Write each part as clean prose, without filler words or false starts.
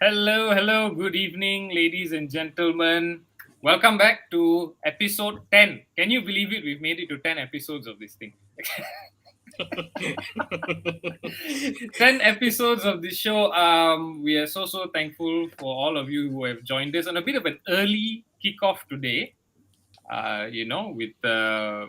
Hello, good evening, ladies and gentlemen. Welcome back to episode 10. Can you believe it? We've made it to 10 episodes of this thing. 10 episodes of this show. We are so thankful for all of you who have joined us on a bit of an early kickoff today. With the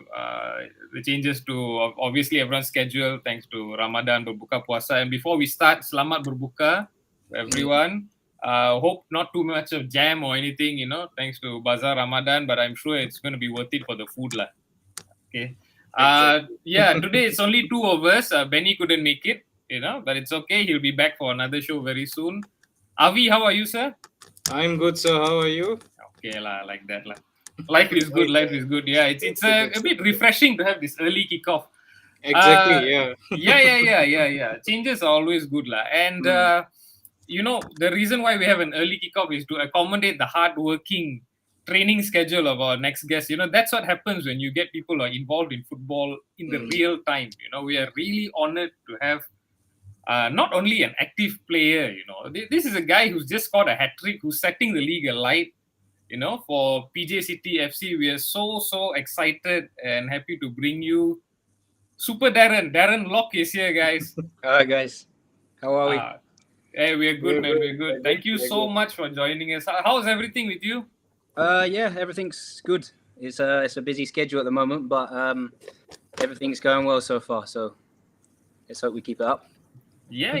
changes to obviously everyone's schedule, thanks to Ramadan berbuka puasa. And before we start, selamat berbuka to everyone. Hope not too much of jam or anything, thanks to Bazaar Ramadan, but I'm sure it's going to be worth it for the food lah. Okay. Today it's only two of us. Benny couldn't make it, but it's okay. He'll be back for another show very soon. Avi, how are you, sir? I'm good, sir. How are you? Okay, like that. Life is good. Life is good. Yeah, it's a bit refreshing to have this early kickoff. Exactly, Yeah. Changes are always good, lah. And the reason why we have an early kickoff is to accommodate the hard-working training schedule of our next guest. That's what happens when you get people who are involved in football in the real time. We are really honored to have not only an active player. This is a guy who's just scored a hat trick, who's setting the league alight. For PJ City FC, we are so excited and happy to bring you Super Darren Lok is here, guys. Hi, guys. How are we? Hey, we're good, man. We're good. Thank you so much for joining us. How's everything with you? Yeah, everything's good. It's a busy schedule at the moment, but everything's going well so far. So let's hope we keep it up. Yeah.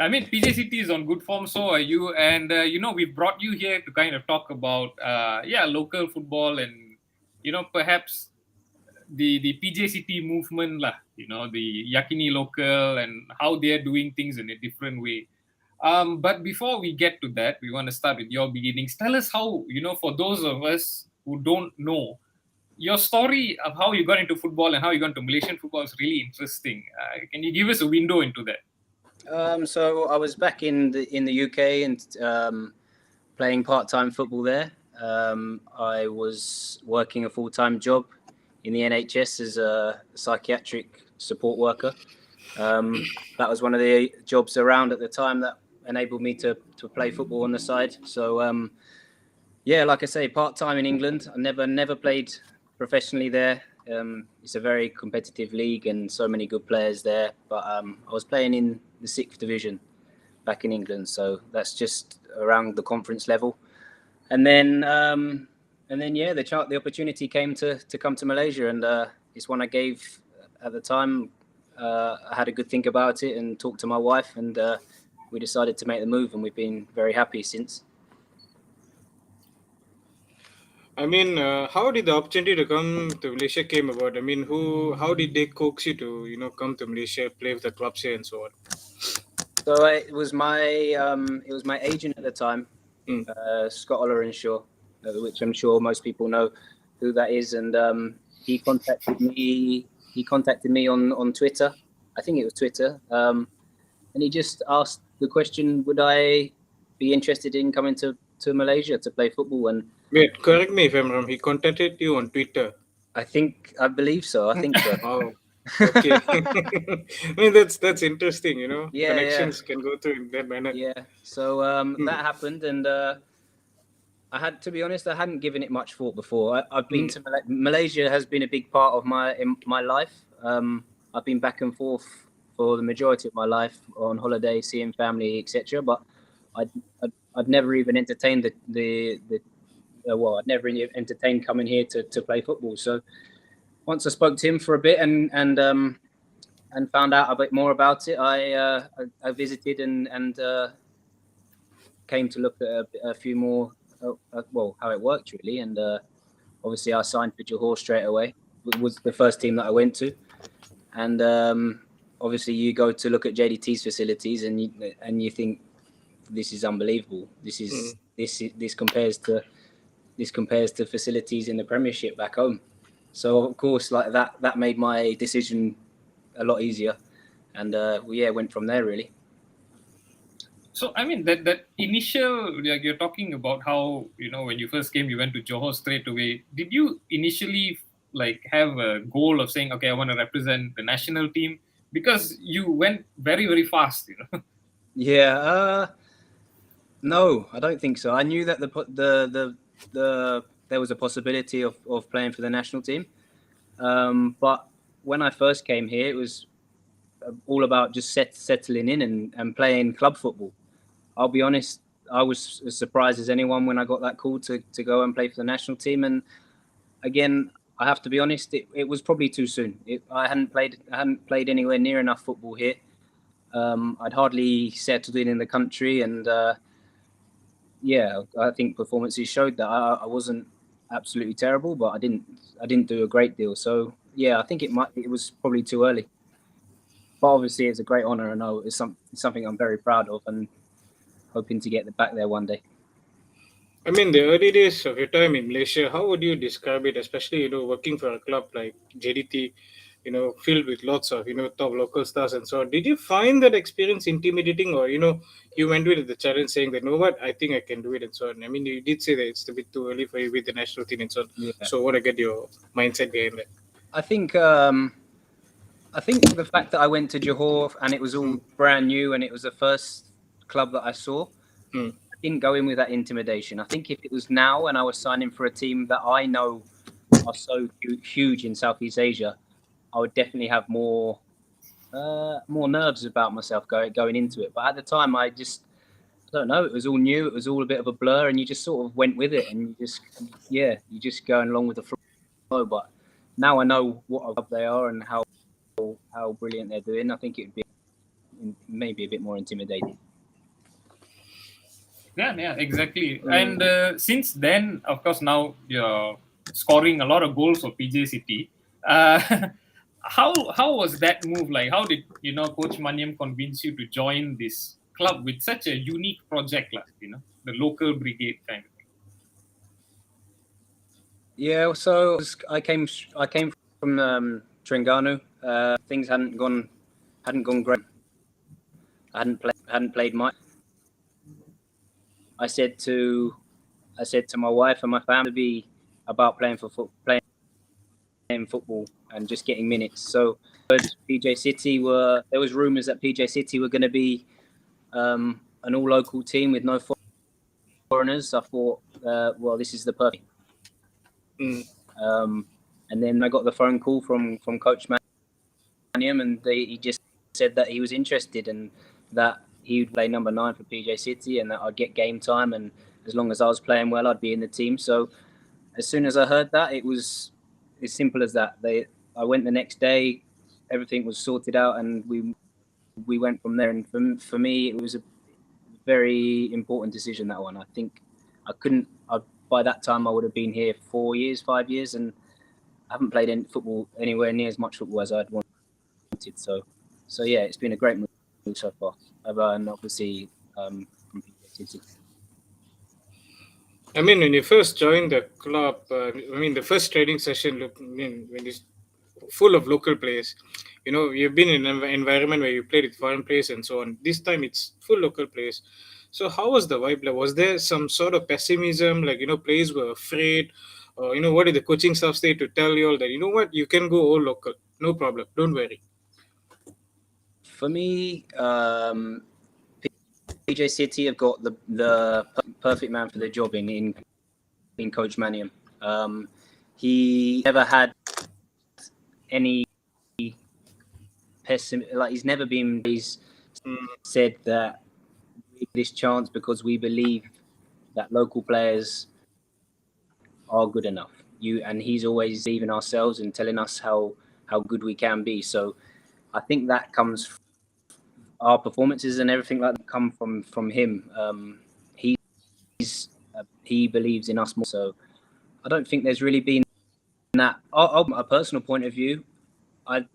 I mean, PJ City is on good form. So are you. And we brought you here to kind of talk about local football and perhaps the PJ City movement lah. The Yakini local and how they're doing things in a different way. But before we get to that, we want to start with your beginnings. Tell us how, for those of us who don't know, your story of how you got into football and how you got into Malaysian football is really interesting. Can you give us a window into that? So I was back in the UK and playing part-time football there. I was working a full-time job in the NHS as a psychiatric support worker. That was one of the jobs around at the time that enabled me to play football on the side. So like I say, part-time in England. I never played professionally there. It's a very competitive league and so many good players there. But I was playing in the 6th division back in England. So that's just around the conference level. And then the opportunity came to come to Malaysia, and it's one I gave at the time. I had a good think about it and talked to my wife, and we decided to make the move, and we've been very happy since. I mean, how did the opportunity to come to Malaysia came about? I mean, how did they coax you to, come to Malaysia, play with the clubs here and so on? So it was my agent at the time, Scott Oller and Shaw, which I'm sure most people know who that is, and he contacted me. He contacted me on Twitter. I think it was Twitter, and he just asked the question: would I be interested in coming to Malaysia to play football? And wait, correct me if I'm wrong. He contacted you on Twitter. I believe so. I think so. Oh, okay. I mean, that's interesting. Yeah, connections can go through in that manner. Yeah. So that happened, and I had to be honest. I hadn't given it much thought before. I've been to Malaysia. Has been a big part of my life. I've been back and forth for the majority of my life on holiday, seeing family, etc. But I'd never even entertained I'd never entertained coming here to play football. So once I spoke to him for a bit and found out a bit more about it, I visited and came to look at a few more. How it worked really, and obviously I signed for Johor straight away. It was the first team that I went to, and obviously you go to look at JDT's facilities and you think this is unbelievable. This compares to facilities in the Premiership back home. So of course, like that made my decision a lot easier, and went from there really. So, I mean, that initial, like you're talking about how, when you first came, you went to Johor straight away. Did you initially have a goal of saying, okay, I want to represent the national team? Because you went very, very fast, Yeah. No, I don't think so. I knew that there was a possibility of playing for the national team, but when I first came here, it was all about just settling in and playing club football. I'll be honest, I was as surprised as anyone when I got that call to go and play for the national team. And again, I have to be honest, it was probably too soon. I hadn't played anywhere near enough football here. I'd hardly settled in the country, and yeah, I think performances showed that I wasn't absolutely terrible, but I didn't do a great deal. So yeah, I think it was probably too early. But obviously, it's a great honour, and it's something I'm very proud of, and hoping to get back there one day. I mean, the early days of your time in Malaysia, how would you describe it, especially, working for a club like JDT, filled with lots of, top local stars and so on. Did you find that experience intimidating, or, you went with the challenge saying that, what, I think I can do it and so on? I mean, you did say that it's a bit too early for you with the national team and so on. Yeah. So I want to get your mindset behind that. I think the fact that I went to Johor and it was all brand new and it was the first club that I saw, I didn't go in with that intimidation. I think if it was now and I was signing for a team that I know are so huge in Southeast Asia, I would definitely have more nerves about myself going into it. But at the time, I don't know. It was all new. It was all a bit of a blur, and you just sort of went with it, and you just going along with the flow. But now I know what a club they are and how brilliant they're doing. I think it would be maybe a bit more intimidating. Yeah, exactly. And since then, of course, now you're scoring a lot of goals for PJ City. How was that move like? How did Coach Maniam convince you to join this club with such a unique project, like the local brigade kind of thing? Yeah, so I came from Terengganu. Things hadn't gone great. I hadn't played much. I said to my wife and my family to be about playing football and just getting minutes. So PJ City there was rumours that PJ City were going to be an all local team with no foreigners. I thought, well, this is the perfect. And then I got the phone call from Coach Maniam, and he just said that he was interested and that he would play number 9 for PJ City and that I'd get game time, and as long as I was playing well, I'd be in the team. So as soon as I heard that, it was as simple as that. I went the next day, everything was sorted out, and we went from there. And for me, it was a very important decision, that one. I think by that time I would have been here 5 years, and I haven't played any football anywhere near as much football as I'd wanted. So yeah, it's been a great move so far. And obviously from PJ City. I mean, when you first joined the club, the first training session, when it's full of local players, you've been in an environment where you played with foreign players and so on. This time it's full local players. So how was the vibe? Like, was there some sort of pessimism? Like, players were afraid? Or, what did the coaching staff say to tell you all that, what, you can go all local. No problem. Don't worry. For me, PJ City have got the perfect man for the job in Coach Maniam. He never had any pessimism. Like, he's never been. He's said that this chance because we believe that local players are good enough. And he's always believing ourselves and telling us how good we can be. So I think that comes. Our performances and everything like that come from him. He believes in us more. So I don't think there's really been that. A personal point of view, I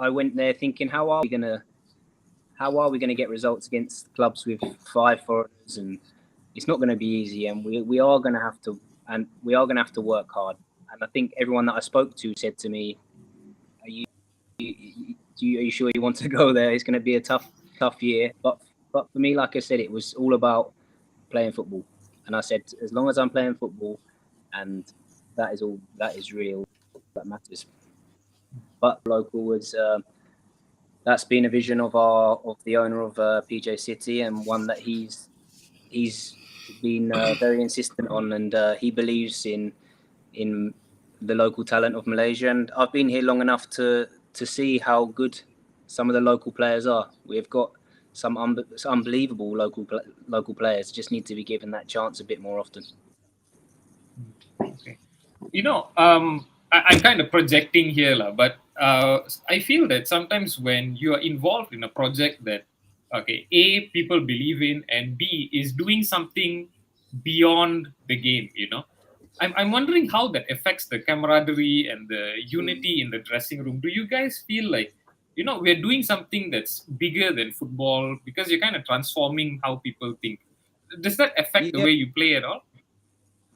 went there thinking, how are we gonna get results against clubs with 5 foreigners, and it's not going to be easy, and we are going to have to work hard. And I think everyone that I spoke to said to me, are you sure you want to go there? It's going to be a tough year. But for me, like I said, it was all about playing football. And I said, as long as I'm playing football, and that is real, that matters. But local was that's been a vision of the owner of PJ City, and one that he's been very insistent on, and he believes in the local talent of Malaysia. And I've been here long enough to see how good some of the local players are. We've got some unbelievable local players. Just need to be given that chance a bit more often. Okay. I'm kind of projecting here, but I feel that sometimes when you are involved in a project that, okay, A, people believe in, and B, is doing something beyond the game, I'm wondering how that affects the camaraderie and the unity in the dressing room. Do you guys feel like, we're doing something that's bigger than football because you're kind of transforming how people think? Does that affect the way you play at all?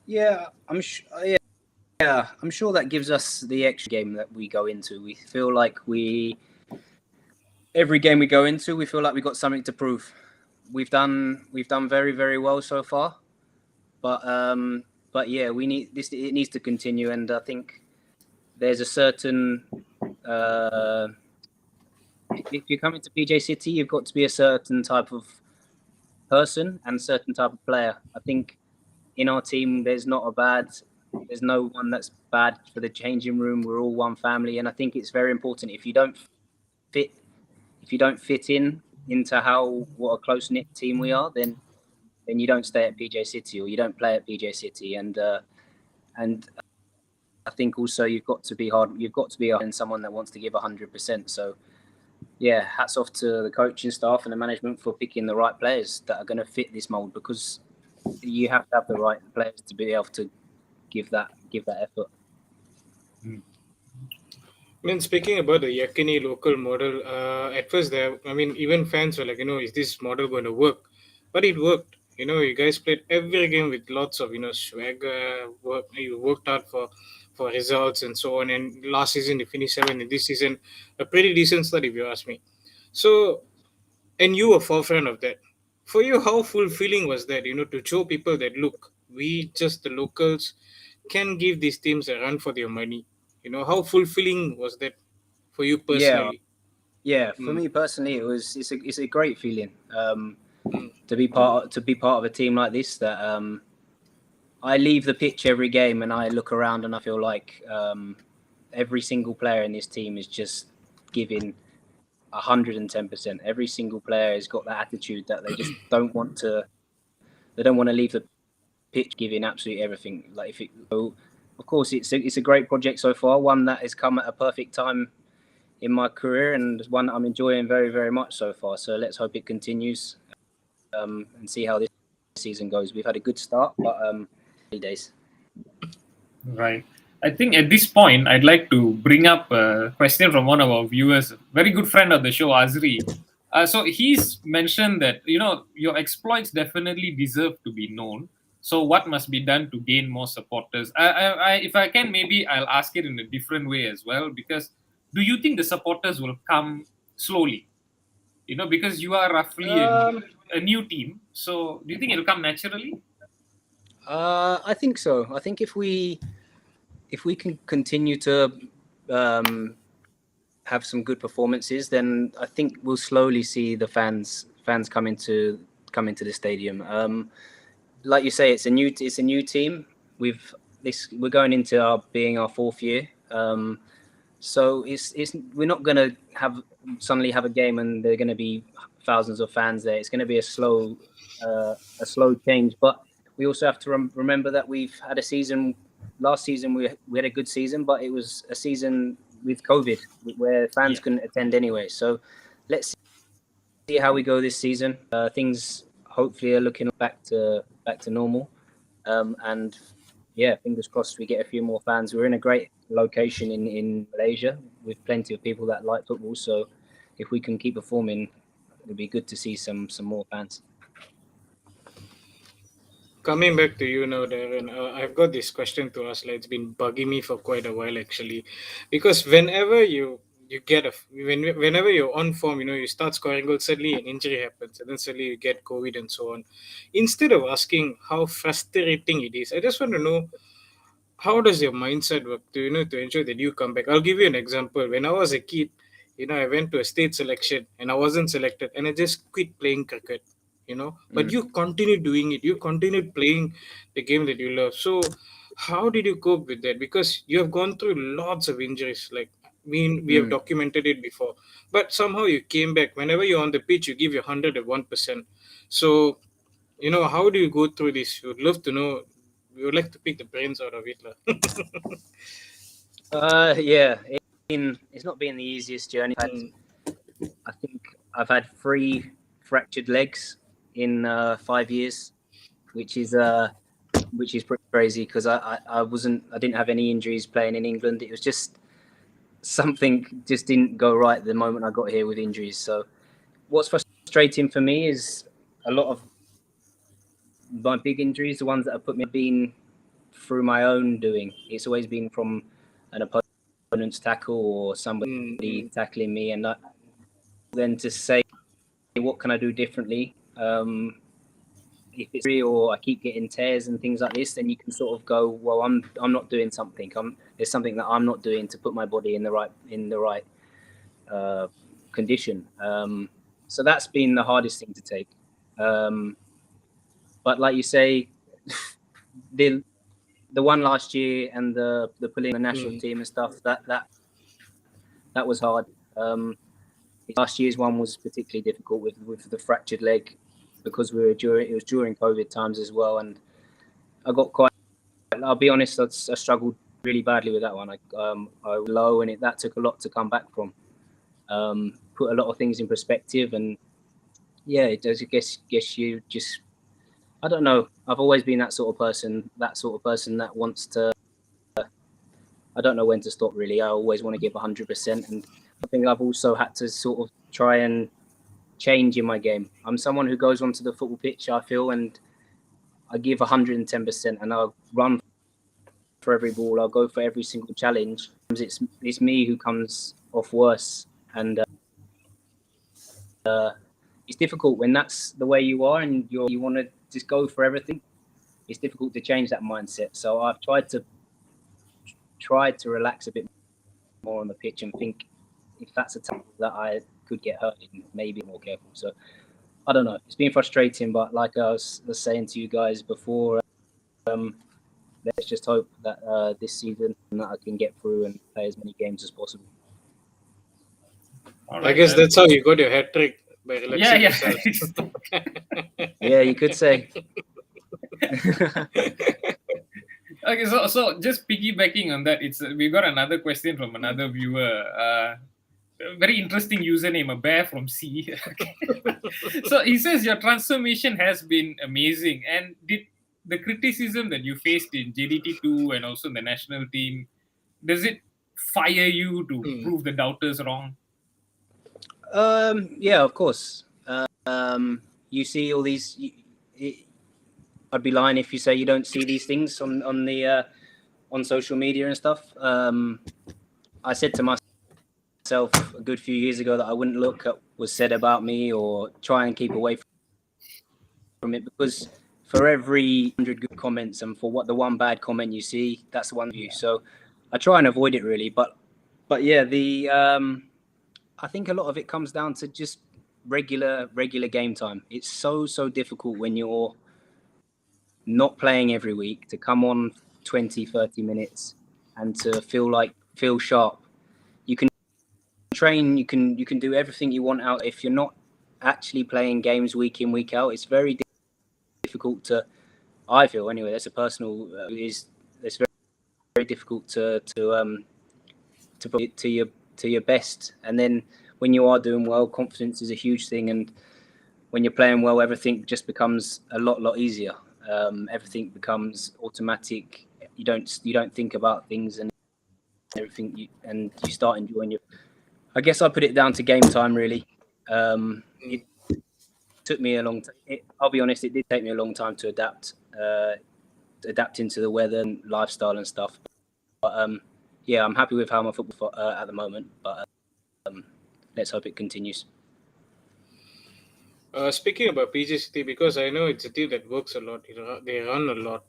Yeah, I'm sure. Yeah, I'm sure that gives us the extra game that we go into. We feel like every game we go into, we feel like we got something to prove. We've done very, very well so far, but yeah, we need this. It needs to continue, and I think there's a certain. If you come into PJ City, you've got to be a certain type of person and certain type of player. I think in our team, there's no one that's bad for the changing room. We're all one family, and I think it's very important. If you don't fit in into what a close knit team we are, then you don't stay at PJ City or you don't play at PJ City. And I think also you've got to be hard. You've got to be someone that wants to give 100%. So yeah, hats off to the coaching staff and the management for picking the right players that are going to fit this mold, because you have to have the right players to be able to give that effort. I mean, speaking about the Yakini local model, at first even fans were like, is this model going to work? But it worked. You guys played every game with lots of, swagger. You worked hard for results and so on. And last season, you finished 7th. And this season, a pretty decent start, if you ask me. So, and you were forefront of that. For you, how fulfilling was that, to show people that, look, we just the locals can give these teams a run for their money? How fulfilling was that for you personally? Yeah. For me personally, it's a great feeling to be part of a team like this. That I leave the pitch every game and I look around and I feel like every single player in this team is just giving 110%. Every single player has got that attitude that they just don't want to. They don't want to leave the pitch giving absolutely everything. So, of course, it's a great project so far. One that has come at a perfect time in my career, and one that I'm enjoying very, very much so far. So let's hope it continues and see how this season goes. We've had a good start, but early days. Right. I think at this point, I'd like to bring up a question from one of our viewers, very good friend of the show, Azri. So he's mentioned that, your exploits definitely deserve to be known. So what must be done to gain more supporters? If I can, maybe I'll ask it in a different way as well, because do you think the supporters will come slowly? Because you are roughly a new team. So do you think it'll come naturally? I think so. I think if we can continue to have some good performances, then I think we'll slowly see the fans come into the stadium. Like you say, it's a new team. We're going into being our 4th year. So we're not going to suddenly have a game and there are going to be thousands of fans there. It's going to be a slow change. But we also have to remember that we've had a season. Last season we had a good season, but it was a season with COVID where fans couldn't attend anyway. So let's see how we go this season. Things hopefully are looking back to normal, and yeah, fingers crossed we get a few more fans. We're in a great location in Malaysia with plenty of people that like football. So if we can keep performing, it'll be good to see some more fans. Coming back to you now, Darren, I've got this question to ask. Like, it's been bugging me for quite a while actually, because whenever whenever you're on form, you start scoring goals. Suddenly an injury happens, and then suddenly you get COVID and so on. Instead of asking how frustrating it is, I just want to know, how does your mindset work to ensure that you come back? I'll give you an example. When I was a kid, I went to a state selection and I wasn't selected, and I just quit playing cricket. but you continue doing it. You continued playing the game that you love. So how did you cope with that? Because you have gone through lots of injuries. Like, I mean, we have documented it before, but somehow you came back. Whenever you're on the pitch, you give your 101%. So, how do you go through this? We would love to know. We would like to pick the brains out of it, lah. Yeah, it's not been the easiest journey. I think I've had 3 fractured legs in 5 years, which is pretty crazy because I didn't have any injuries playing in England. It was just something just didn't go right the moment I got here with injuries. So what's frustrating for me is a lot of my big injuries, the ones that have put me, been through my own doing. It's always been from an opponent's tackle or somebody tackling me, and then to say, what can I do differently? If it's real or I keep getting tears and things like this, then you can sort of go, well, I'm not doing something. There's something that I'm not doing to put my body in the right condition. So that's been the hardest thing to take. But like you say, the one last year and the pulling the national team and stuff, that was hard. Last year's one was particularly difficult with the fractured leg because it was during COVID times as well, and I got quite. I'll be honest, I struggled really badly with that one. I was low, and that took a lot to come back from. Put a lot of things in perspective, and yeah, it does. I guess you just. I don't know. I've always been that sort of person that wants to. I don't know when to stop, really. I always want to give 100%, and I think I've also had to sort of try and change in my game. I'm someone who goes onto the football pitch, I feel, and I give 110%, and I'll run for every ball. I'll go for every single challenge. It's me who comes off worse, and it's difficult when that's the way you are, and you want to just go for everything. It's difficult to change that mindset. So I've tried to relax a bit more on the pitch and think, if that's a time that I could get hurt in, maybe more careful. So I don't know. It's been frustrating, but like I was saying to you guys before, let's just hope that this season that I can get through and play as many games as possible. All I right, guess then. that's how you got your hat trick, by relaxing yourself. Yeah, you could say. Okay, so just piggybacking on that, we got another question from another viewer. Very interesting username, a bear from C. So he says your transformation has been amazing, and did the criticism that you faced in JDT2 and also in the national team, does it fire you to prove the doubters wrong? Yeah, of course. You see all these. I'd be lying if you say you don't see these things on social media and stuff. I said to myself a good few years ago that I wouldn't look at what was said about me or try and keep away from it, because for every 100 good comments and for the one bad comment you see, that's the one view. So I try and avoid it, really. But yeah, I think a lot of it comes down to just regular game time. It's so difficult when you're not playing every week to come on 20-30 minutes and to feel sharp. You can train, you can do everything you want out. If you're not actually playing games week in, week out, it's very difficult to, I feel anyway, that's a personal it's very difficult to put it to your best. And then when you are doing well, confidence is a huge thing, and when you're playing well, everything just becomes a lot easier. Everything becomes automatic. You don't think about things and everything, and you start enjoying your. I guess I put it down to game time, really. It took me a long time. I'll be honest, it did take me a long time to adapt into the weather and lifestyle and stuff. But yeah, I'm happy with how my football at the moment. But let's hope it continues. Speaking about PG City, because I know it's a team that works a lot. They run a lot.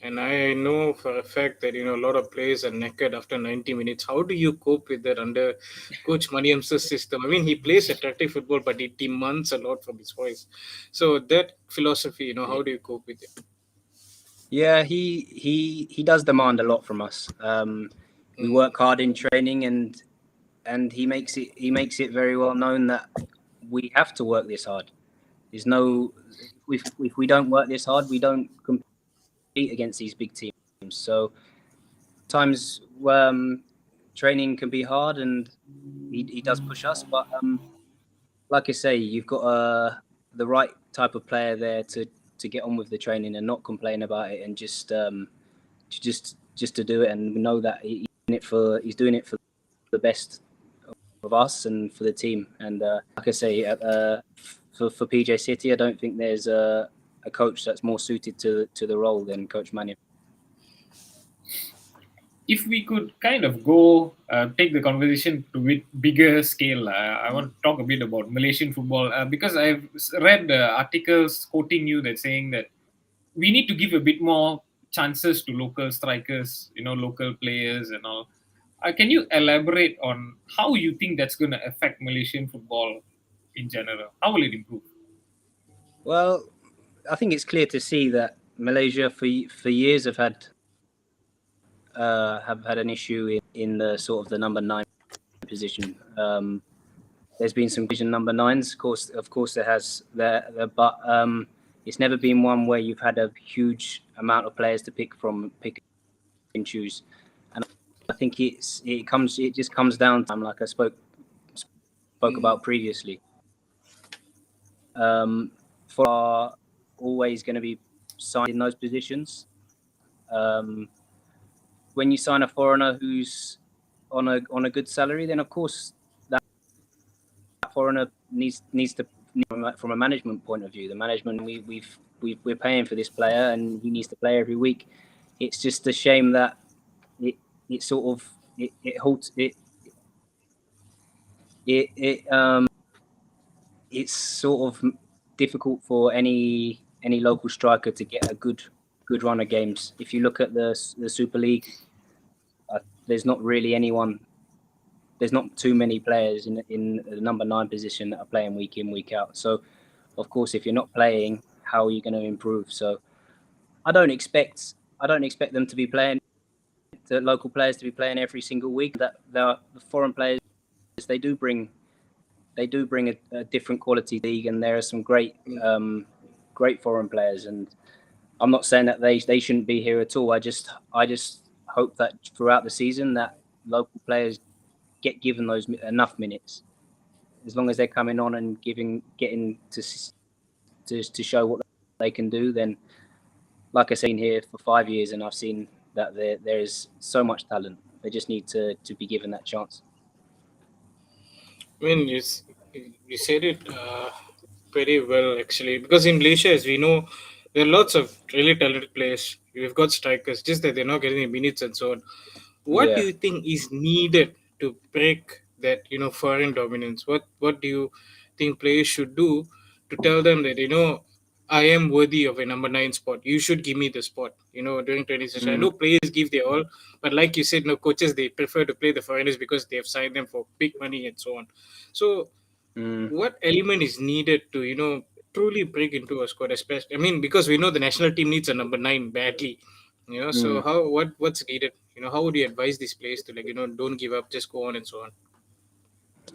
And I know for a fact that a lot of players are naked after 90 minutes. How do you cope with that under Coach Maniam's system? I mean, he plays attractive football, but he demands a lot from his boys. So that philosophy, how do you cope with it? Yeah, he does demand a lot from us. We work hard in training, and he makes it very well known that we have to work this hard. There's no if we don't work this hard, we don't compete against these big teams. So times training can be hard, and he does push us. But like I say, you've got the right type of player there to get on with the training and not complain about it, and just to do it, and know that he's doing it for the best of us and for the team. And like I say, for PJ City, I don't think there's a coach that's more suited to the role than Coach Mannion. If we could kind of go take the conversation to a bigger scale, I want to talk a bit about Malaysian football because I've read articles quoting you that saying that we need to give a bit more chances to local strikers, local players and all. Can you elaborate on how you think that's going to affect Malaysian football in general? How will it improve? Well, I think it's clear to see that Malaysia for years have had an issue in the sort of the number 9 position. There's been some division number 9s, of course there has there, but it's never been one where you've had a huge amount of players to pick and choose. And I think it just comes down to, like I spoke about previously. For are always going to be signed in those positions. When you sign a foreigner who's on a good salary, then of course that foreigner needs to, from a management point of view, the management we're paying for this player and he needs to play every week. It's just a shame that it sort of it halts it's sort of difficult for any local striker to get a good run of games. If you look at the Super League, there's not really anyone. There's not too many players in the number 9 position that are playing week in, week out. So, of course, if you're not playing, how are you going to improve? So, I don't expect them to be playing, the local players to be playing every single week. That the foreign players, they do bring a different quality league, and there are some great foreign players. And I'm not saying that they shouldn't be here at all. I just hope that throughout the season that local players get given those enough minutes. As long as they're coming on and getting to show what they can do, then, like I've seen here for 5 years, and I've seen that there is so much talent. They just need to be given that chance. I mean, you said it pretty well, actually, because in Malaysia, as we know, there are lots of really talented players. We've got strikers, just that they're not getting the minutes and so on. What do you think is needed to break that, foreign dominance? What do you think players should do to tell them that, I am worthy of a number 9 spot. You should give me the spot, during training session. I know players give their all, but like you said, coaches, they prefer to play the foreigners because they have signed them for big money and so on. So what element is needed to, truly break into a squad, especially, I mean, because we know the national team needs a number 9 badly, so what's needed? How would you advise these players to, don't give up, just go on and so on?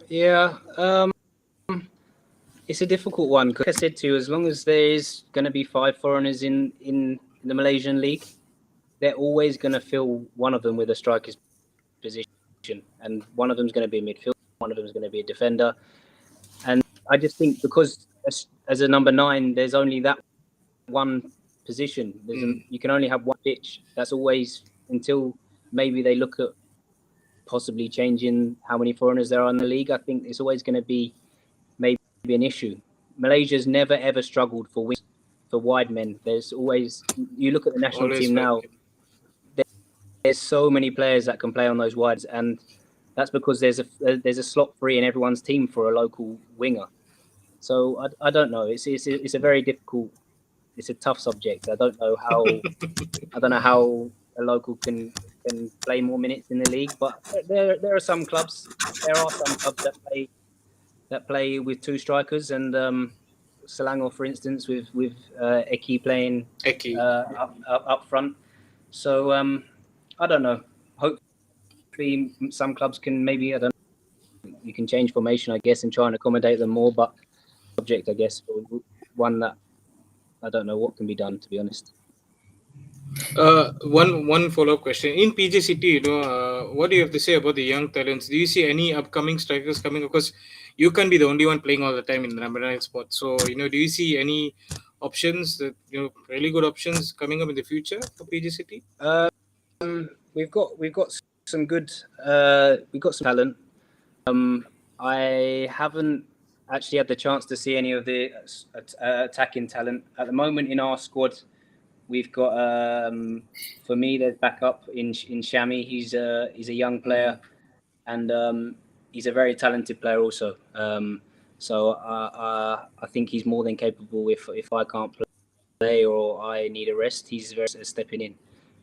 Yeah, it's a difficult one. Like I said to you, as long as there's going to be 5 foreigners in the Malaysian league, they're always going to fill one of them with a striker's position, and one of them is going to be a midfielder, one of them is going to be a defender. And I just think because as a number 9, there's only that one position. You can only have one pitch. That's always, until maybe they look at possibly changing how many foreigners there are in the league. I think it's always going to be maybe an issue. Malaysia's never ever struggled for wings, for wide men. There's always, you look at the national team now, there's so many players that can play on those wides, and that's because there's a slot free in everyone's team for a local winger. So I don't know. It's a very difficult it's a tough subject. I don't know how a local can play more minutes in the league, but there are some clubs. There are some clubs that play with two strikers, and Selangor, for instance, with Eki playing up front. So I don't know. Hopefully, some clubs can maybe, I don't know, you can change formation, I guess, and try and accommodate them more. But subject, I guess, one that I don't know what can be done, to be honest. One follow-up question. In PJ City, what do you have to say about the young talents? Do you see any upcoming strikers coming? Of course, you can't be the only one playing all the time in the number 9 spot. So, do you see any options that, really good options coming up in the future for PJ City? We've got some good we've got some talent. I haven't actually had the chance to see any of the attacking talent at the moment in our squad. We've got for me, there's backup in Shami. He's a young player, and he's a very talented player also. So I think he's more than capable. If I can't play or I need a rest, he's very stepping in.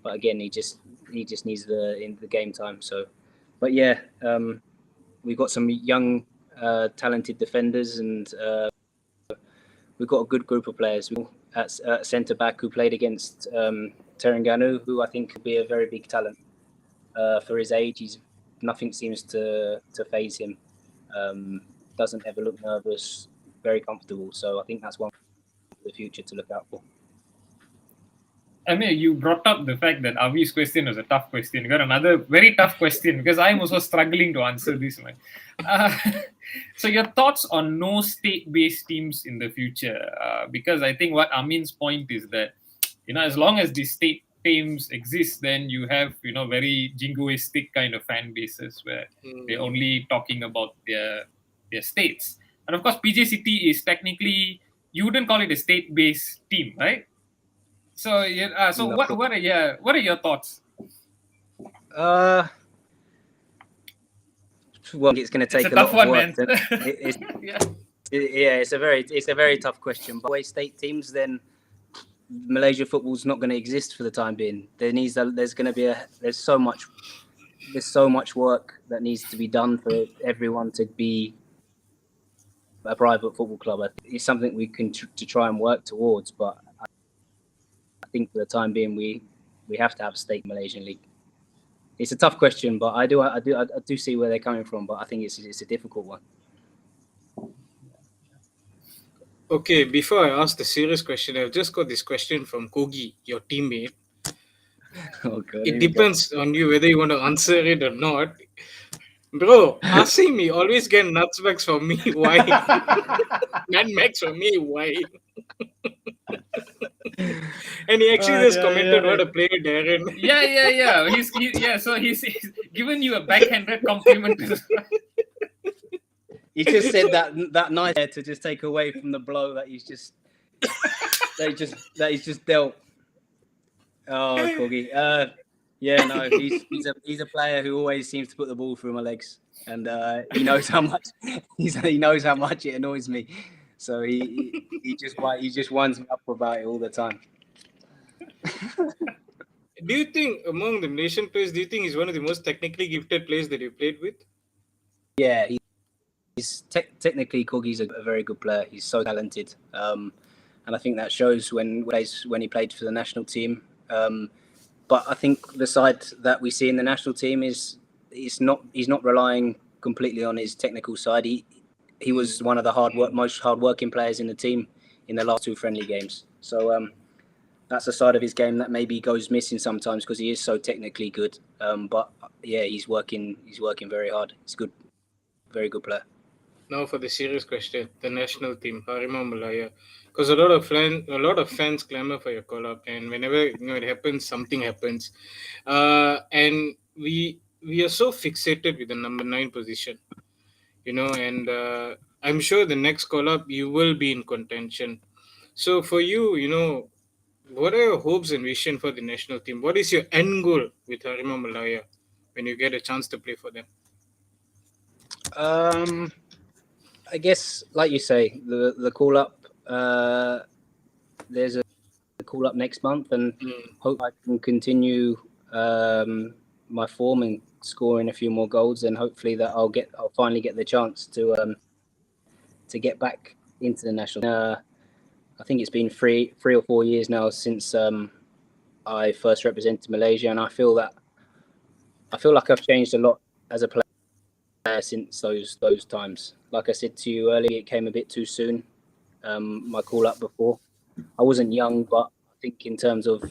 But again, he just needs the game time. So, but yeah, we've got some young talented defenders, and we've got a good group of players at centre back who played against Terengganu, who I think could be a very big talent for his age. Nothing seems to faze him. Doesn't ever look nervous. Very comfortable. So I think that's one for the future to look out for. I mean, you brought up the fact that Avi's question was a tough question. You got another very tough question because I'm also struggling to answer this one. So your thoughts on no state-based teams in the future? Because I think what Amin's point is that, as long as the state teams exist, then you have, very jingoistic kind of fan bases where they're only talking about their states. And of course, PJ City is technically, you wouldn't call it a state-based team, right? So, so no. What are your thoughts? Well, it's going to take a lot of work. It's a very tough question. But way state teams, then Malaysia football's not going to exist for the time being. There's so much work that needs to be done for everyone to be a private football club. It's something we can to try and work towards, but I think for the time being, we have to have a state Malaysian league. It's a tough question, but I do see where they're coming from, but I think it's a difficult one. Okay, before I ask the serious question, I've just got this question from Kogi, your teammate. Okay, it depends on you whether you want to answer it or not. Bro, asking me always get nuts max for me. Why? Nut max for me. Why? And he actually just commented, "What a player, Darren." Yeah. So he's given you a backhanded compliment. He just said that nice to just take away from the blow that he's just dealt. Oh, Kogi. He's a player who always seems to put the ball through my legs, and he knows how much it annoys me. So he just winds me up about it all the time. Do you think among the Malaysian players, do you think he's one of the most technically gifted players that you played with? Yeah, he's technically Kogi's a very good player. He's so talented, and I think that shows when he played for the national team. But I think the side that we see in the national team he's not relying completely on his technical side. He was one of the most hard-working players in the team in the last two friendly games. So that's a side of his game that maybe goes missing sometimes because he is so technically good. But yeah, he's working very hard. He's good, very good player. Now for the serious question, the national team, Armchair Malaysia, because a lot of fans clamor for your call-up, and whenever it happens, something happens, and we are so fixated with the number 9 position, and I'm sure the next call-up you will be in contention. So for you, what are your hopes and vision for the national team? What is your end goal with Armchair Malaysia when you get a chance to play for them? I guess, like you say, the call up. There's call up next month, and hope I can continue my form and scoring a few more goals, and hopefully that I'll finally get the chance to get back into the national. I think it's been three or 4 years now since I first represented Malaysia, and I feel like I've changed a lot as a player since those times. Like I said to you earlier, it came a bit too soon. My call up before, I wasn't young, but I think in terms of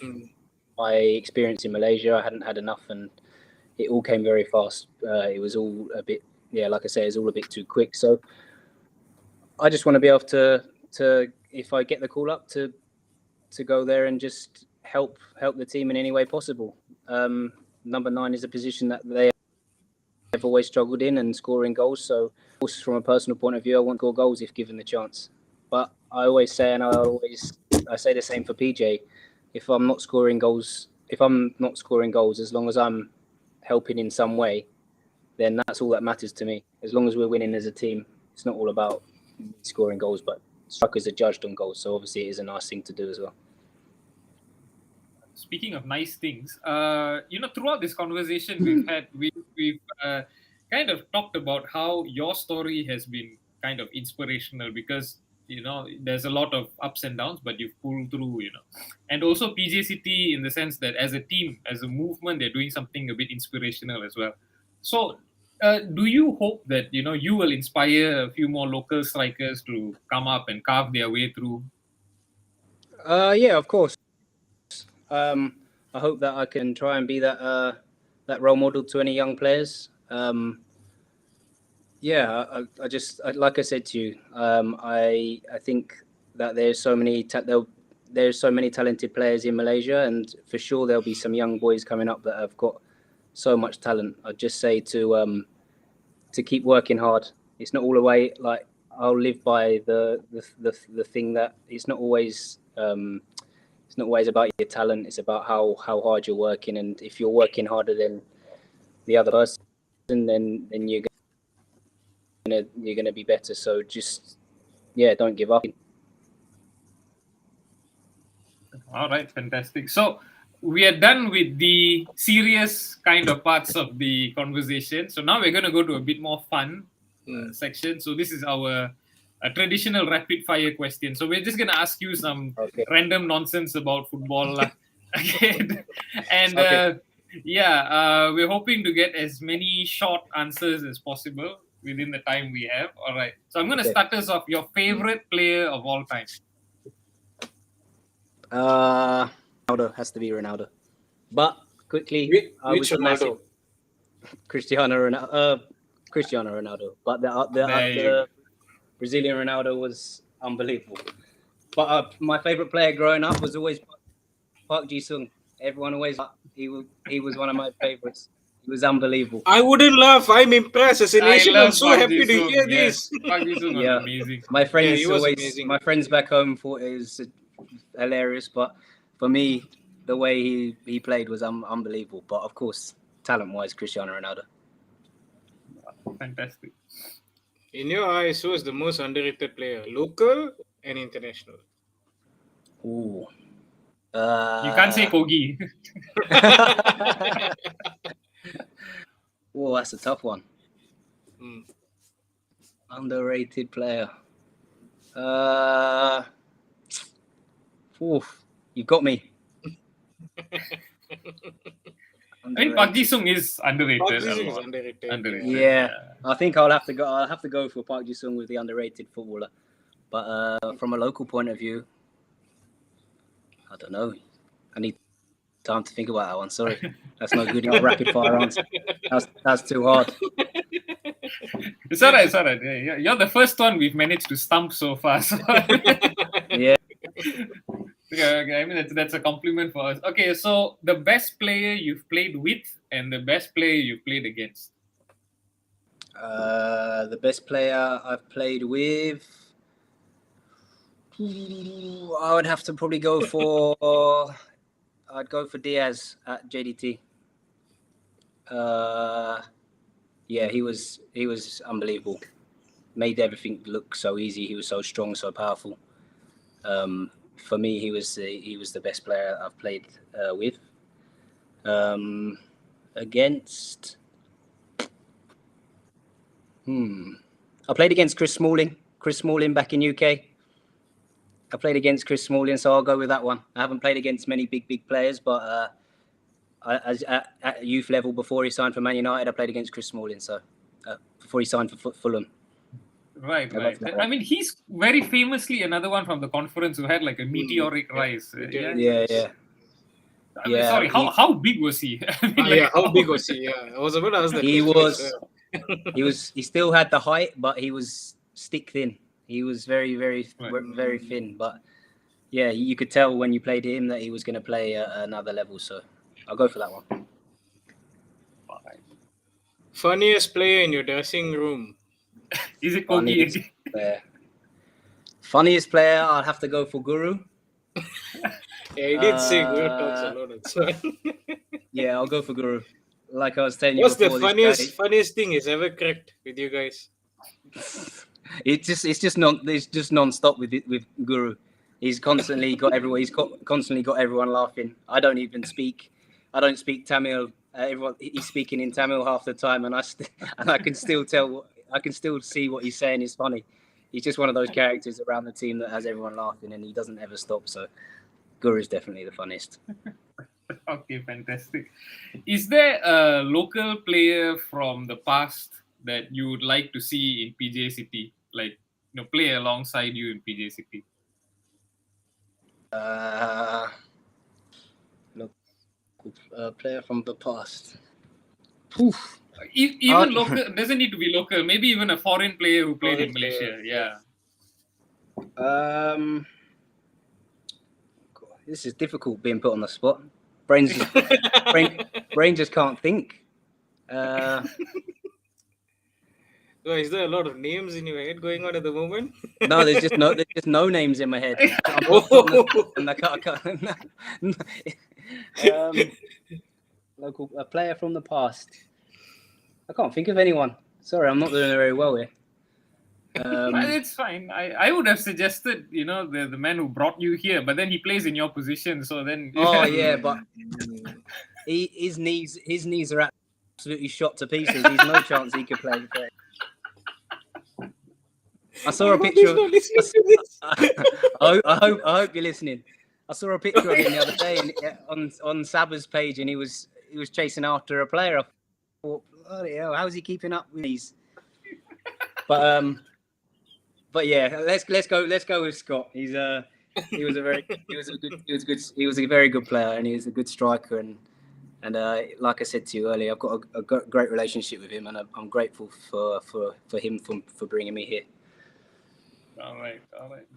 my experience in Malaysia, I hadn't had enough, and it all came very fast. It was all a bit, like I say, it's all a bit too quick. So I just want to be able to if I get the call up, to go there and just help the team in any way possible. Number 9 is a position that they have always struggled in, and scoring goals. So, of course, from a personal point of view, I want to score goals if given the chance. But I always say, and I say the same for PJ, if I'm not scoring goals, as long as I'm helping in some way, then that's all that matters to me. As long as we're winning as a team, it's not all about scoring goals, but strikers are judged on goals. So obviously it is a nice thing to do as well. Speaking of nice things, throughout this conversation we've kind of talked about how your story has been kind of inspirational, because there's a lot of ups and downs, but you've pulled through, and also PJ City, in the sense that as a team, as a movement, they're doing something a bit inspirational as well. So do you hope that you will inspire a few more local strikers to come up and carve their way through? Yeah, of course. I hope that I can try and be that role model to any young players. I just, like I said to you, I think that there's so many talented players in Malaysia, and for sure there'll be some young boys coming up that have got so much talent. I'd just say to keep working hard. It's not all the way, like, I'll live by the thing that it's not always about your talent. It's about how hard you're working, and if you're working harder than the other person, then you're gonna be better. So just don't give up. All right, fantastic. So we are done with the serious kind of parts of the conversation. So now we're going to go to a bit more fun section. So this is our traditional rapid fire question. So we're just going to ask you some random nonsense about football. Okay. And we're hoping to get as many short answers as possible within the time we have. All right. So I'm going to start us off. Your favorite player of all time? Ronaldo, has to be Ronaldo. But quickly, which Ronaldo? Cristiano Ronaldo. But the Brazilian Ronaldo was unbelievable. But my favorite player growing up was always Park Ji-sung. Everyone always, he was one of my favorites. He was unbelievable. I wouldn't laugh. I'm impressed. As a nation, I'm so happy to hear this. Park Ji-sung was amazing. My friends back home thought it was hilarious, but for me, the way he played was unbelievable. But of course, talent-wise, Cristiano Ronaldo. Fantastic. In your eyes, who is the most underrated player, local and international? Ooh. You can't say Kogi. Whoa, that's a tough one. Underrated player. You've got me. I think Park Ji-sung is underrated. Park Ji-sung is underrated. Yeah, I think I'll have to go for Park Ji-sung with the underrated footballer. But from a local point of view, I don't know. I need time to think about that one. Sorry, that's no good in a rapid fire answer. That's too hard. It's all right. Yeah, you're the first one we've managed to stump so far. So. Yeah. Okay, I mean that's a compliment for us. Okay, so the best player you've played with and the best player you've played against. The best player I've played with, I would have to probably go for. I'd go for Diaz at JDT. He was unbelievable. Made everything look so easy. He was so strong, so powerful. for me, he was the best player I've played with. Against, I played against Chris Smalling. Chris Smalling back in UK. I played against Chris Smalling, so I'll go with that one. I haven't played against many big players, but at youth level, before he signed for Man United, I played against Chris Smalling. So before he signed for Fulham. Right. I mean, he's very famously another one from the conference who had like a meteoric rise. Yeah. I mean, sorry, how big was he? I mean, how big was he? Yeah, I was about to ask that. He still had the height, but he was stick thin. He was very thin. But yeah, you could tell when you played him that he was going to play another level. So I'll go for that one. Funniest player in your dressing room? Is it Kogi? Funniest player, I'll have to go for Guru. Yeah, he did say Guru talks a lot. That's why. Yeah, I'll go for Guru. Like I was telling you. What's the funniest thing he's ever cracked with you guys? It's just non-stop with Guru. He's constantly got everyone. He's constantly got everyone laughing. I don't speak Tamil. He's speaking in Tamil half the time, and I can still tell. I can still see what he's saying is funny. He's just one of those characters around the team that has everyone laughing, and he doesn't ever stop. So, Guru is definitely the funniest. Okay, fantastic. Is there a local player from the past that you would like to see in PJ City, like play alongside you in PJ City? Player from the past. Oof. Even local doesn't need to be local. Maybe even a foreign player who played in Malaysia. Yeah. This is difficult being put on the spot. Brain just can't think. So is there a lot of names in your head going on at the moment? No, there's just no names in my head. Local player from the past. I can't think of anyone. Sorry, I'm not doing very well here. It's fine. I would have suggested, the man who brought you here, but then he plays in your position, so then. Oh yeah, but his knees are absolutely shot to pieces. He's no chance he could play. I saw a picture of. I hope you're listening. I saw a picture of him the other day on Saba's page, and he was chasing after a player. I thought, bloody hell, how is he keeping up with these? But yeah, let's go with Scott. He was a very good player, and he was a good striker, and like I said to you earlier, I've got a great relationship with him, and I'm grateful for him for bringing me here. All right,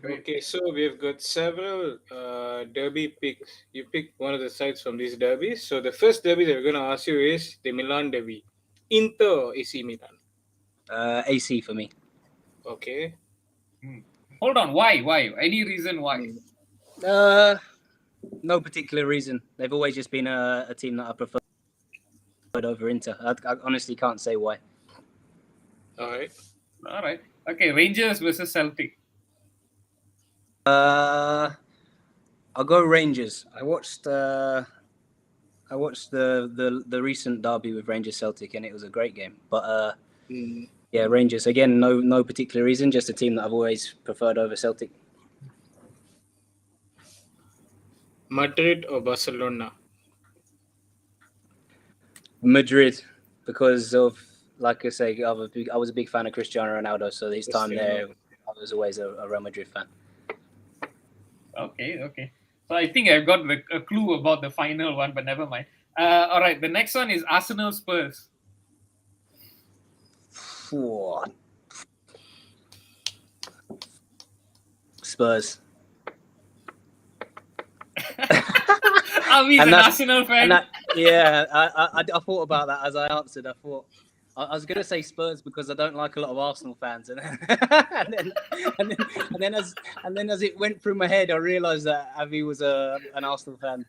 great. Okay, so we've got several derby picks. You picked one of the sides from these derbies. So the first derby that we're going to ask you is the Milan derby. Inter or AC Milan? AC for me. Okay. Hold on, why? Any reason why? No particular reason. They've always just been a team that I prefer over Inter. I honestly can't say why. All right. Okay, Rangers versus Celtic. I'll go Rangers. I watched the recent derby with Rangers Celtic, and it was a great game. But yeah, Rangers again. No particular reason. Just a team that I've always preferred over Celtic. Madrid or Barcelona? Madrid, because of, like I say, I was a big fan of Cristiano Ronaldo, so his time there, I was always a Real Madrid fan. Okay. So I think I've got a clue about the final one, but never mind. All right, the next one is Arsenal Spurs. Spurs. He's an Arsenal fan. I thought about that as I answered. I thought I was going to say Spurs because I don't like a lot of Arsenal fans, and then as it went through my head, I realised that Avi was an Arsenal fan.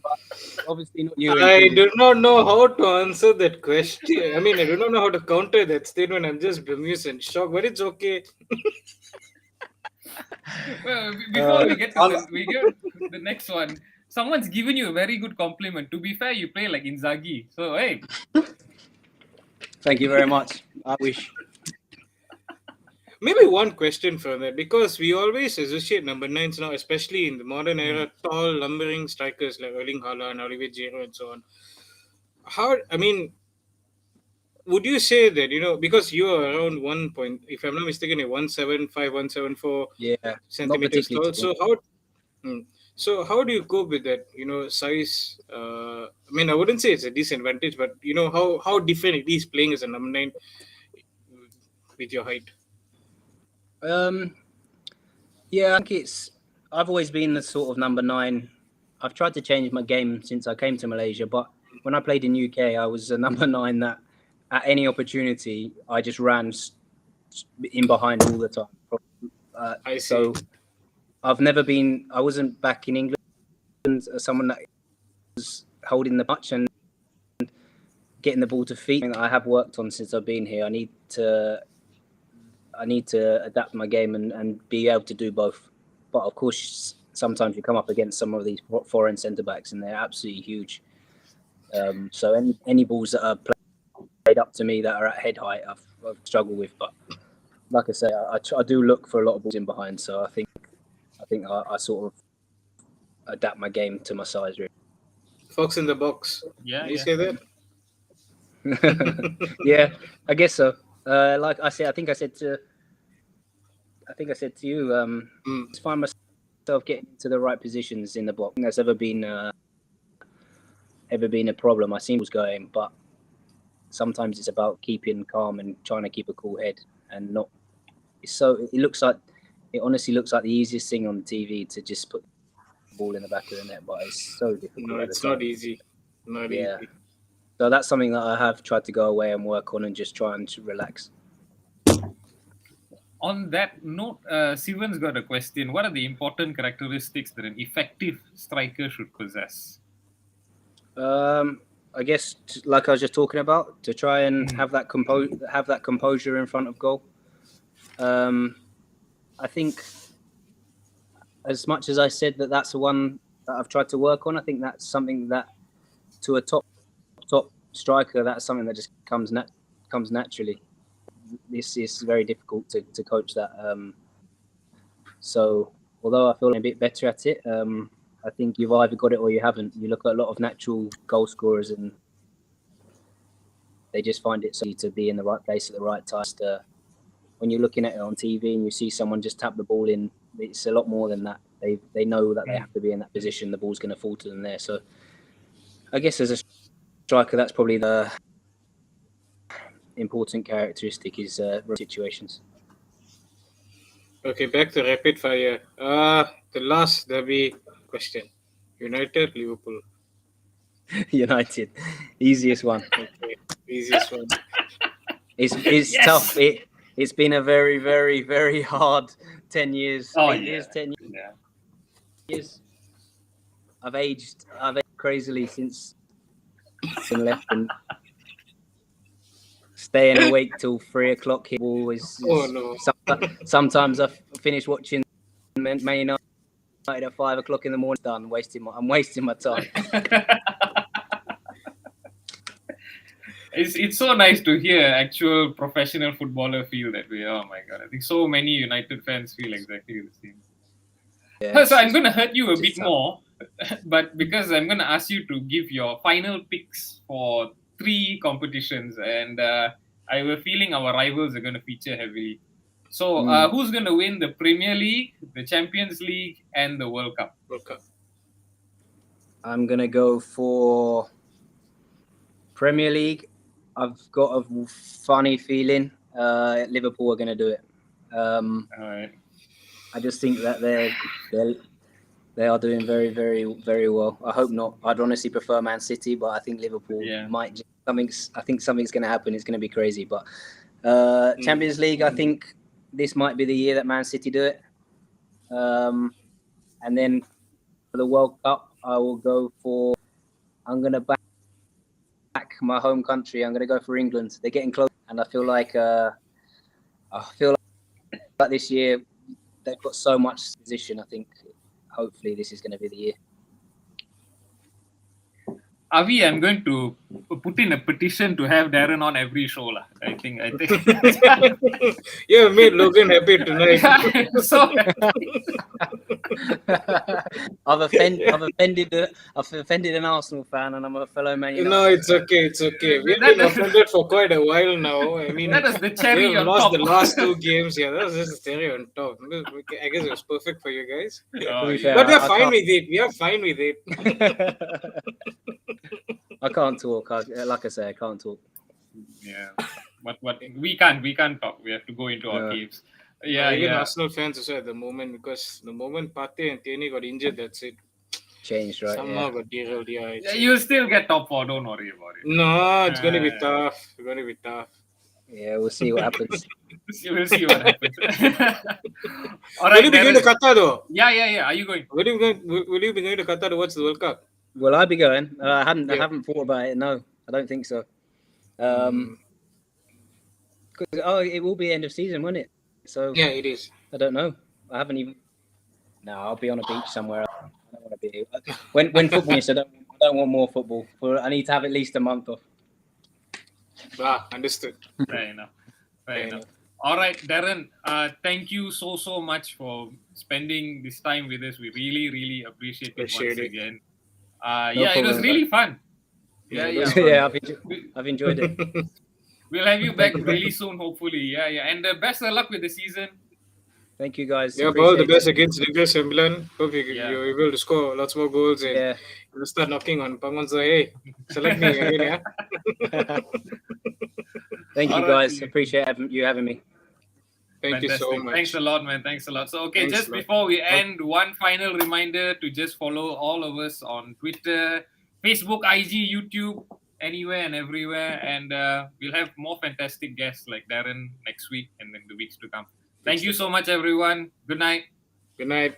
But obviously not you. I do not know how to answer that question. I mean, I do not know how to counter that statement. I'm just bemused and shocked, but it's okay. Well, before we get to the next one, someone's given you a very good compliment. To be fair, you play like Inzaghi. So hey, Thank you very much. I wish. Maybe one question for that, because we always associate number nines now, especially in the modern era, tall, lumbering strikers like Erling Haaland, Olivier Giroud, and so on. How, I mean, would you say that, because you are around 1 point, if I'm not mistaken, you're 175, 174 Yeah, not centimeters particularly tall. tall. So how do you cope with that, size? I mean, I wouldn't say it's a disadvantage, but how different it is playing as a number nine with your height. Yeah, I think I've always been the sort of number 9. I've tried to change my game since I came to Malaysia, but when I played in UK, I was a number 9 that at any opportunity, I just ran in behind all the time. I see. So I wasn't back in England as someone that was holding the touch and getting the ball to feet. I have worked on since I've been here. I need to adapt my game and be able to do both. But of course, sometimes you come up against some of these foreign centre backs, and they're absolutely huge. So any balls that are played up to me that are at head height, I've struggled with. But like I say, I do look for a lot of balls in behind. So I think I sort of adapt my game to my size. Really. Fox in the box. Yeah, Can you yeah. say that? Yeah, I guess so. Like I said, I think I said to you, just find myself getting into the right positions in the box. I think that's ever been a problem. I see what's going, but sometimes it's about keeping calm and trying to keep a cool head and not. It honestly looks like the easiest thing on TV to just put the ball in the back of the net, but it's so difficult. No, at it's the time. not easy. Not easy. So that's something that I have tried to go away and work on and just try and relax. On that note, Sivan's got a question. What are the important characteristics that an effective striker should possess? I guess, like I was just talking about, to try and have that composure in front of goal. I think, as much as I said that's the one that I've tried to work on, I think that's something that, to a top striker, that's something that just comes naturally. This is very difficult to coach that. So although I feel a bit better at it, I think you've either got it or you haven't. You look at a lot of natural goal scorers and they just find it so easy to be in the right place at the right time. When you're looking at it on TV and you see someone just tap the ball in, it's a lot more than that. They know that they have to be in that position. The ball's going to fall to them there. So I guess as a striker, that's probably the important characteristic is situations. Okay, back to rapid fire. The last derby question: United, Liverpool. United, easiest one. Okay, easiest one. It's Yes! tough. It's been a very, very, very hard 10 years. Oh, 8 years, 10 years. I've aged crazily since been left, and staying awake till 3 o'clock here is Oh no! sometimes I finish watching Man United at 5 o'clock in the morning. Done. I'm wasting my time. It's so nice to hear actual professional footballer feel that way. Oh my god, I think so many United fans feel exactly the same. Yeah, So I'm going to hurt you a bit tough. more, but because I'm going to ask you to give your final picks for 3 competitions, and I have a feeling our rivals are going to feature heavily. So who's going to win the Premier League, the Champions League, and the World Cup? World Cup. I'm going to go for Premier League. I've got a funny feeling Liverpool are going to do it. All right. I just think that they are doing very, very, very well. I hope not. I'd honestly prefer Man City, but I think Liverpool might. I think something's going to happen. It's going to be crazy. But Champions League, I think this might be the year that Man City do it. And then for the World Cup, I will go for. I'm going to back my home country. I'm going to go for England. They're getting close, and I feel like this year they've got so much position. I think hopefully this is going to be the year. Avi, I'm going to put in a petition to have Darren on every show. I think. You made Logan happy tonight. So I've offended an Arsenal fan, and I'm a fellow Man United. No, it's okay. It's okay. We've been offended for quite a while now. I mean, that is the cherry we've on lost top. the last 2 games. Yeah, that was just the cherry on top. I guess it was perfect for you guys. Oh, be yeah. fair, But we are I fine can't- with it. We are fine with it. I can't talk. Like I say, I can't talk. Yeah. But we can't talk. We have to go into our Yeah. caves. Yeah, Even yeah. Arsenal fans also at the moment, because the moment Partey and Tierney got injured, that's it. Changed, right? Somehow Yeah. got derailed. Yeah, Yeah, you'll still get top 4. Don't worry about it. No, it's going to be tough. It's going to be tough. Yeah, we'll see what happens. We'll see what happens. All Will right, you be going to Darren. Qatar though? Yeah. Are you going? Will you be going to Qatar to watch the World Cup? Will I be going? I Yeah. haven't thought about it. No, I don't think so. 'Cause, it will be end of season, won't it? So Yeah, it is. I don't know. I haven't even. No, I'll be on a beach somewhere. I don't want to be. When football finishes, I don't want more football. I need to have at least a month off. Understood. Fair enough. All right, Darren. Thank you so much for spending this time with us. We really appreciate it once Appreciate it. again. No It was problem. really fun. Yeah, Yeah. Yeah, I've enjoyed it. We'll have you back really soon, hopefully. Yeah. And best of luck with the season. Thank you, guys. Yeah, all the Appreciate best it. against Douglas and Milan. Hope you're able to score lots more goals and Yeah. you'll start knocking on Pangon. So, hey, select me again, yeah? Thank you, All right. guys. Appreciate you having me. Thank you so Fantastic. much. Thanks a lot, man. Thanks a lot. So, okay, Thanks just a lot. before we end, one final reminder to just follow all of us on Twitter, Facebook, IG, YouTube, anywhere and everywhere. And we'll have more fantastic guests like Darren next week and in the weeks to come. Thank you so much, everyone. Good night. Good night.